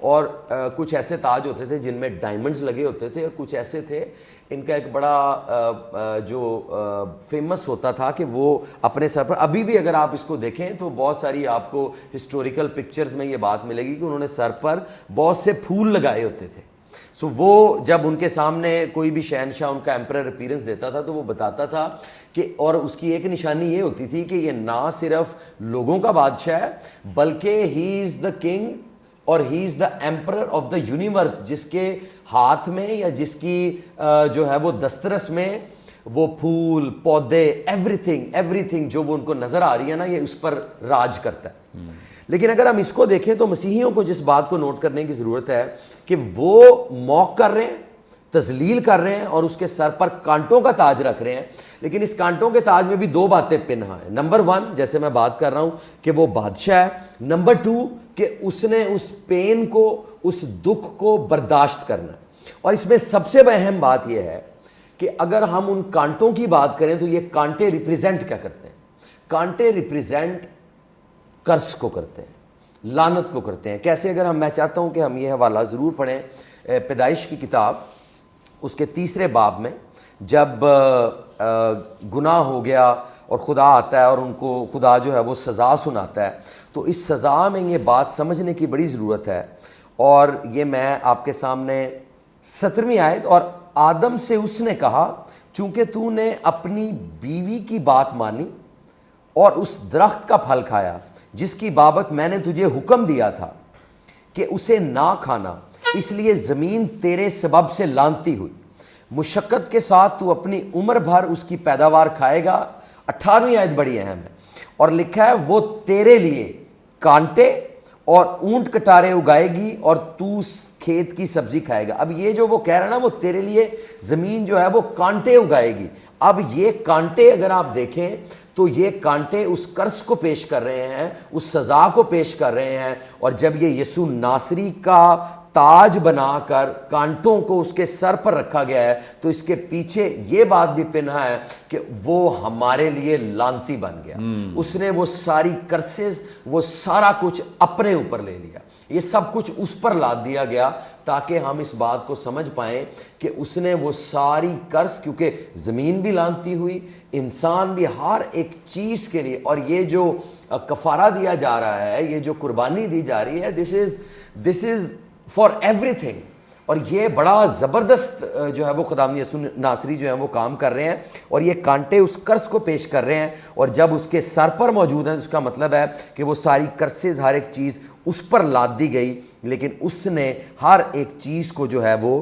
اور کچھ ایسے تاج ہوتے تھے جن میں ڈائمنڈز لگے ہوتے تھے، اور کچھ ایسے تھے ان کا ایک بڑا جو فیمس ہوتا تھا کہ وہ اپنے سر پر، ابھی بھی اگر آپ اس کو دیکھیں تو بہت ساری آپ کو ہسٹوریکل پکچرز میں یہ بات ملے گی کہ انہوں نے سر پر بہت سے پھول لگائے ہوتے تھے. سو وہ جب ان کے سامنے کوئی بھی شہنشاہ ان کا ایمپرر اپیرنس دیتا تھا تو وہ بتاتا تھا کہ، اور اس کی ایک نشانی یہ ہوتی تھی کہ یہ نہ صرف لوگوں کا بادشاہ ہے بلکہ ہی از دا کنگ اور ہی از دا ایمپرر آف دا یونیورس، جس کے ہاتھ میں یا جس کی جو ہے وہ دسترس میں وہ پھول پودے ایوری تھنگ جو وہ ان کو نظر آ رہی ہے نا، یہ اس پر راج کرتا ہے. لیکن اگر ہم اس کو دیکھیں تو مسیحیوں کو جس بات کو نوٹ کرنے کی ضرورت ہے کہ وہ موک کر رہے ہیں، تذلیل کر رہے ہیں اور اس کے سر پر کانٹوں کا تاج رکھ رہے ہیں، لیکن اس کانٹوں کے تاج میں بھی دو باتیں پنہا ہیں. نمبر 1 جیسے میں بات کر رہا ہوں کہ وہ بادشاہ ہے، نمبر 2 کہ اس نے اس پین کو، اس دکھ کو برداشت کرنا ہے. اور اس میں سب سے اہم بات یہ ہے کہ اگر ہم ان کانٹوں کی بات کریں تو یہ کانٹے ریپریزنٹ کیا کرتے ہیں؟ کانٹے ریپریزنٹ کرس کو کرتے ہیں، لعنت کو کرتے ہیں. کیسے؟ اگر میں چاہتا ہوں کہ ہم یہ حوالہ ضرور پڑھیں پیدائش کی کتاب، اس کے 3 باب میں جب گناہ ہو گیا اور خدا آتا ہے اور ان کو خدا جو ہے وہ سزا سناتا ہے، تو اس سزا میں یہ بات سمجھنے کی بڑی ضرورت ہے. اور یہ میں آپ کے سامنے 17ویں آیت، اور آدم سے اس نے کہا چونکہ تو نے اپنی بیوی کی بات مانی اور اس درخت کا پھل کھایا جس کی بابت میں نے تجھے حکم دیا تھا کہ اسے نہ کھانا، اس لیے زمین تیرے سبب سے لعنتی ہوئی، مشقت کے ساتھ تو اپنی عمر بھر اس کی پیداوار کھائے گا. 18ویں آیت بڑی اہم ہے، اور لکھا ہے وہ تیرے لیے کانٹے اور اونٹ کٹارے اگائے گی اور تو کھیت کی سبزی کھائے گا. اب یہ جو وہ کہہ رہا ہے نا، وہ تیرے لیے زمین جو ہے وہ کانٹے اگائے گی. اب یہ کانٹے اگر آپ دیکھیں تو یہ کانٹے اس کرس کو پیش کر رہے ہیں، اس سزا کو پیش کر رہے ہیں. اور جب یہ یسوع ناصری کا تاج بنا کر کانٹوں کو اس کے سر پر رکھا گیا ہے تو اس کے پیچھے یہ بات بھی پنہا ہے کہ وہ ہمارے لیے لعنتی بن گیا. اس نے وہ ساری کرسز، وہ سارا کچھ اپنے اوپر لے لیا. یہ سب کچھ اس پر لاد دیا گیا تاکہ ہم اس بات کو سمجھ پائیں کہ اس نے وہ ساری کرس، کیونکہ زمین بھی لعنتی ہوئی، انسان بھی، ہر ایک چیز کے لیے. اور یہ جو کفارہ دیا جا رہا ہے، یہ جو قربانی دی جا رہی ہے، دس از فار ایوری تھنگ. اور یہ بڑا زبردست جو ہے وہ خداوند یسوع ناصری جو ہیں وہ کام کر رہے ہیں، اور یہ کانٹے اس کرس کو پیش کر رہے ہیں. اور جب اس کے سر پر موجود ہیں، اس کا مطلب ہے کہ وہ ساری کرسز، ہر ایک چیز اس پر لاد دی گئی، لیکن اس نے ہر ایک چیز کو جو ہے وہ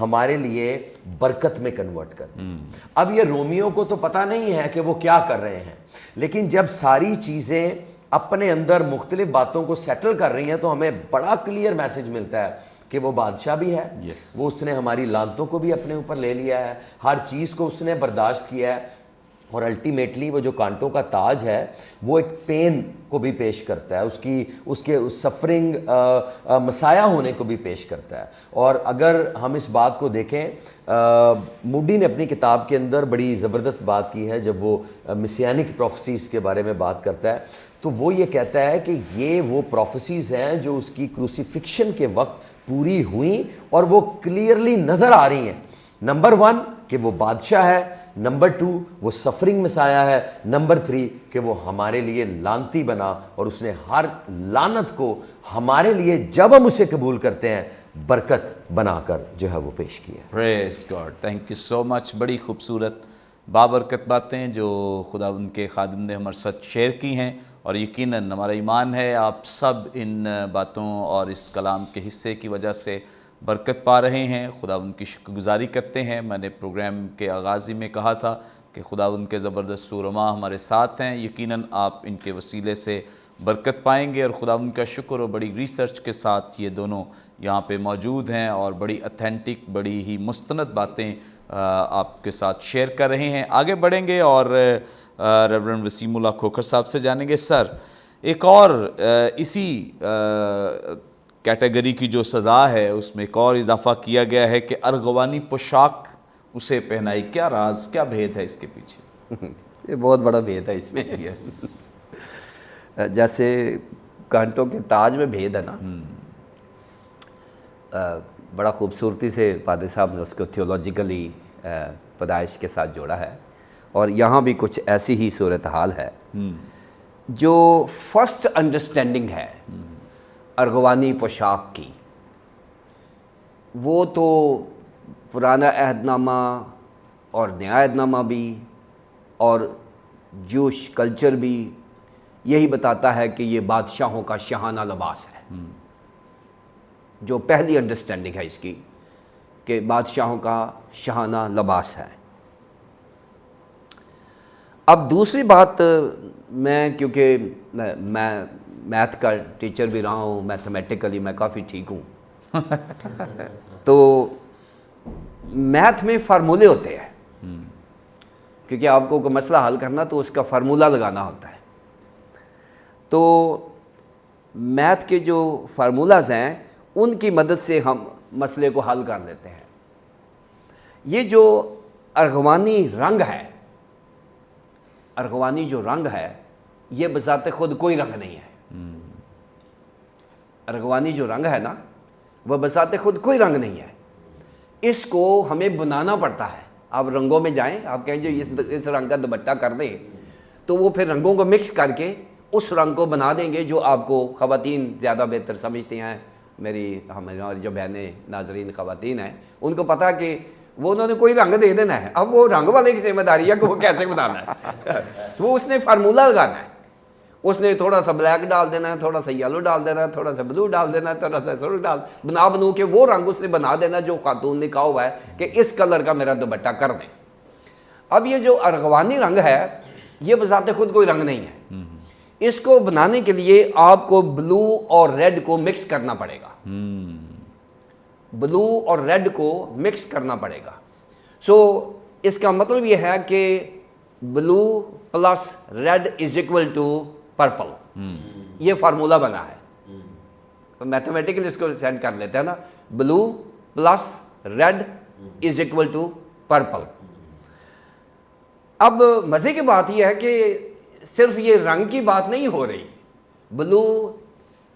ہمارے لیے برکت میں کنورٹ کر دیا. اب یہ رومیوں کو تو پتہ نہیں ہے کہ وہ کیا کر رہے ہیں، لیکن جب ساری چیزیں اپنے اندر مختلف باتوں کو سیٹل کر رہی ہیں تو ہمیں بڑا کلیئر میسج ملتا ہے کہ وہ بادشاہ بھی ہے. وہ اس نے ہماری لعنتوں کو بھی اپنے اوپر لے لیا ہے، ہر چیز کو اس نے برداشت کیا ہے. اور الٹیمیٹلی وہ جو کانٹوں کا تاج ہے وہ ایک پین کو بھی پیش کرتا ہے، اس کے سفرنگ مسایہ ہونے کو بھی پیش کرتا ہے. اور اگر ہم اس بات کو دیکھیں، موڈی نے اپنی کتاب کے اندر بڑی زبردست بات کی ہے جب وہ مسیانک پروفیسیز کے بارے میں بات کرتا ہے، تو وہ یہ کہتا ہے کہ یہ وہ پروفیسیز ہیں جو اس کی کروسیفکشن کے وقت پوری ہوئیں اور وہ کلیئرلی نظر آ رہی ہیں. نمبر 1 کہ وہ بادشاہ ہے، نمبر 2 وہ سفرنگ مسایہ ہے، نمبر 3 کہ وہ ہمارے لیے لعنتی بنا اور اس نے ہر لعنت کو ہمارے لیے جب ہم اسے قبول کرتے ہیں برکت بنا کر جو ہے وہ پیش کیا. پریز گاڈ، تھینک یو سو مچ. بڑی خوبصورت بابرکت باتیں جو خدا ان کے خادم نے ہمارے ساتھ شیئر کی ہیں، اور یقیناً ہمارا ایمان ہے آپ سب ان باتوں اور اس کلام کے حصے کی وجہ سے برکت پا رہے ہیں. خدا ان کی شکر گزاری کرتے ہیں. میں نے پروگرام کے آغاز میں کہا تھا کہ خدا ان کے زبردست سورما ہمارے ساتھ ہیں. یقیناً آپ ان کے وسیلے سے برکت پائیں گے، اور خدا ان کا شکر اور بڑی ریسرچ کے ساتھ یہ دونوں یہاں پہ موجود ہیں اور بڑی اتھینٹک، بڑی ہی مستند باتیں آپ کے ساتھ شیئر کر رہے ہیں. آگے بڑھیں گے اور ریورنڈ وسیم اللہ کھوکھر صاحب سے جانیں گے. سر، ایک اور اسی کیٹیگری کی جو سزا ہے اس میں ایک اور اضافہ کیا گیا ہے کہ ارغوانی پوشاک اسے پہنائی. کیا راز، کیا بھید ہے اس کے پیچھے؟ یہ بہت بڑا بھید ہے اس میں. جیسے کانٹوں کے تاج میں بھید ہے نا، بڑا خوبصورتی سے پادری صاحب نے اس کو تھیولوجیکلی پیدائش کے ساتھ جوڑا ہے، اور یہاں بھی کچھ ایسی ہی صورتحال ہے۔ جو فرسٹ انڈرسٹینڈنگ ہے ارغوانی پوشاک کی، وہ تو پرانا عہد نامہ اور نیا عہد نامہ بھی اور جوش کلچر بھی یہی بتاتا ہے کہ یہ بادشاہوں کا شاہانہ لباس ہے۔ جو پہلی انڈرسٹینڈنگ ہے اس کی کہ بادشاہوں کا شاہانہ لباس ہے۔ اب دوسری بات، میں کیونکہ میں میتھ کا ٹیچر بھی رہا ہوں، میتھمیٹیکلی میں کافی ٹھیک ہوں، تو میتھ میں فارمولے ہوتے ہیں، کیونکہ آپ کو کوئی مسئلہ حل کرنا تو اس کا فارمولہ لگانا ہوتا ہے۔ تو میتھ کے جو فارمولاز ہیں ان کی مدد سے ہم مسئلے کو حل کر لیتے ہیں۔ یہ جو ارغوانی رنگ ہے، ارغوانی جو رنگ ہے یہ بذات خود کوئی رنگ نہیں ہے۔ ارغوانی جو رنگ ہے نا وہ بذات خود کوئی رنگ نہیں ہے، اس کو ہمیں بنانا پڑتا ہے۔ آپ رنگوں میں جائیں، آپ کہیں جو اس رنگ کا دوپٹہ کر دیں تو وہ پھر رنگوں کو مکس کر کے اس رنگ کو بنا دیں گے جو آپ کو خواتین زیادہ بہتر سمجھتی ہیں۔ ہماری جو بہنیں ناظرین خواتین ہیں ان کو پتہ کہ وہ انہوں نے کوئی رنگ دے دینا ہے، اب وہ رنگ والے کی ذمہ داری ہے کہ وہ کیسے بنانا ہے۔ وہ اس نے فارمولہ لگانا ہے، اس نے تھوڑا سا بلیک ڈال دینا ہے، تھوڑا سا یلو ڈال دینا ہے، تھوڑا سا بلو ڈال دینا ہے، تھوڑا سا سرخ بنو کے وہ رنگ اس نے بنا دینا جو خاتون نے کہا ہوا ہے کہ اس کلر کا میرا دوپٹہ کر دیں۔ اب یہ جو ارغوانی رنگ ہے یہ بذات خود کوئی رنگ نہیں ہے، اس کو بنانے کے لیے آپ کو بلو اور ریڈ کو مکس کرنا پڑے گا۔ بلو اور ریڈ کو مکس کرنا پڑے گا۔ سو اس کا مطلب یہ ہے کہ blue plus red is equal to purple, یہ فارمولہ بنا ہے۔ میتھمیٹیکلی اس کو سیٹ کر لیتے ہیں نا، blue plus red is equal to purple. اب مزے کی بات یہ ہے کہ صرف یہ رنگ کی بات نہیں ہو رہی، بلو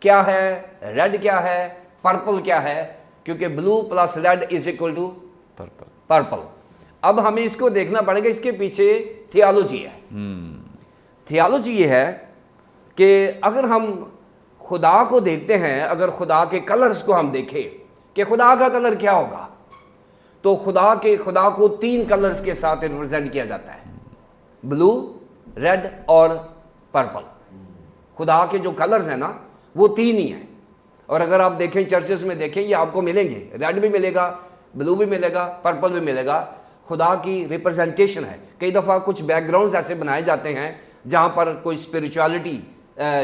کیا ہے، ریڈ کیا ہے، پرپل کیا ہے، کیونکہ blue plus red is equal to purple. اب ہمیں اس کو دیکھنا پڑے گا، اس کے پیچھے تھیالوجی ہے۔ تھیالوجی یہ ہے کہ اگر ہم خدا کو دیکھتے ہیں، اگر خدا کے کلرز کو ہم دیکھیں کہ خدا کا کلر کیا ہوگا، تو خدا کو 3 کلرز کے ساتھ ریپرزینٹ کیا جاتا ہے، بلو، ریڈ اور پرپل۔ خدا کے جو کلرز ہیں نا وہ 3 ہی ہیں، اور اگر آپ دیکھیں چرچز میں دیکھیں یہ آپ کو ملیں گے، ریڈ بھی ملے گا، بلو بھی ملے گا، پرپل بھی ملے گا۔ خدا کی ریپرزنٹیشن ہے۔ کئی دفعہ کچھ بیک گراؤنڈز ایسے بنائے جاتے ہیں جہاں پر کوئی اسپریچوالٹی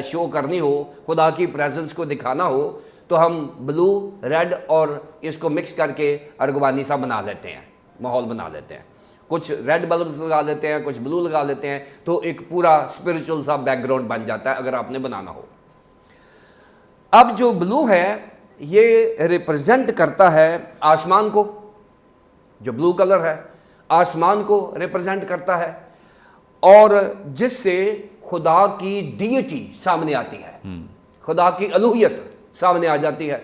شو کرنی ہو، خدا کی پریزنس کو دکھانا ہو، تو ہم بلو، ریڈ اور اس کو مکس کر کے ارغوانی سا بنا لیتے ہیں، ماحول بنا لیتے ہیں۔ کچھ ریڈ بلبز لگا لیتے ہیں، کچھ بلو لگا لیتے ہیں، تو ایک پورا اسپریچول سا بیک گراؤنڈ بن جاتا ہے اگر آپ نے بنانا ہو۔ اب جو بلو ہے یہ ریپرزینٹ کرتا ہے آسمان کو، جو بلو کلر ہے آسمان کو ریپرزینٹ کرتا ہے، اور جس سے خدا کی ڈیٹی سامنے آتی ہے، خدا کی الوہیت سامنے آ جاتی ہے۔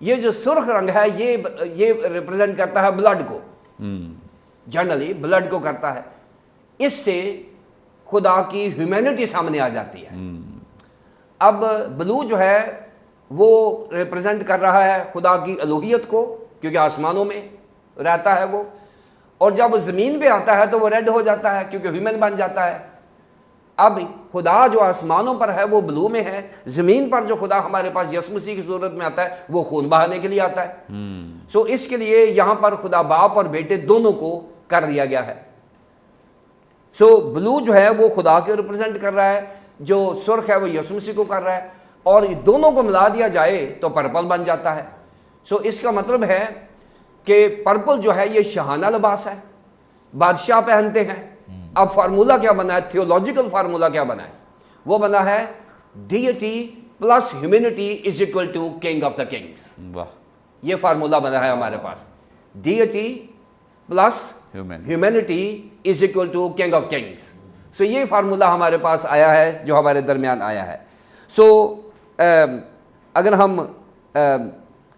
یہ جو سرخ رنگ ہے یہ ریپرزینٹ کرتا ہے بلڈ کو، جنرلی بلڈ کو کرتا ہے، اس سے خدا کی ہیومینٹی سامنے آ جاتی ہے۔ اب بلو جو ہے وہ ریپرزینٹ کر رہا ہے خدا کی الوہیت کو، کیونکہ آسمانوں میں رہتا ہے وہ، اور جب وہ زمین پہ آتا ہے تو وہ ریڈ ہو جاتا ہے کیونکہ ہیومن بن جاتا ہے۔ اب خدا جو آسمانوں پر ہے وہ بلو میں ہے، زمین پر جو خدا ہمارے پاس یسوع مسیح کی صورت میں آتا ہے وہ خون بہانے کے لیے آتا ہے۔ سو اس کے لیے یہاں پر خدا باپ اور بیٹے دونوں کو کر دیا گیا ہے۔ سو بلو جو ہے وہ خدا کے ریپرزینٹ کر رہا ہے، جو سرخ ہے وہ یسوع مسیح کو کر رہا ہے، اور دونوں کو ملا دیا جائے تو پرپل بن جاتا ہے۔ سو اس کا مطلب ہے کہ پرپل جو ہے یہ شاہانہ لباس ہے، بادشاہ پہنتے ہیں۔ اب فارمولہ کیا بنا ہے، تھیولوجیکل فارمولہ کیا بنا ہے، وہ بنا ہے deity plus humanity is equal to king of the kings. یہ فارمولہ بنا ہے ہمارے پاس، deity plus humanity is equal to king of kings. So یہ فارمولہ ہمارے پاس آیا ہے جو ہمارے درمیان آیا ہے۔ سو اگر ہم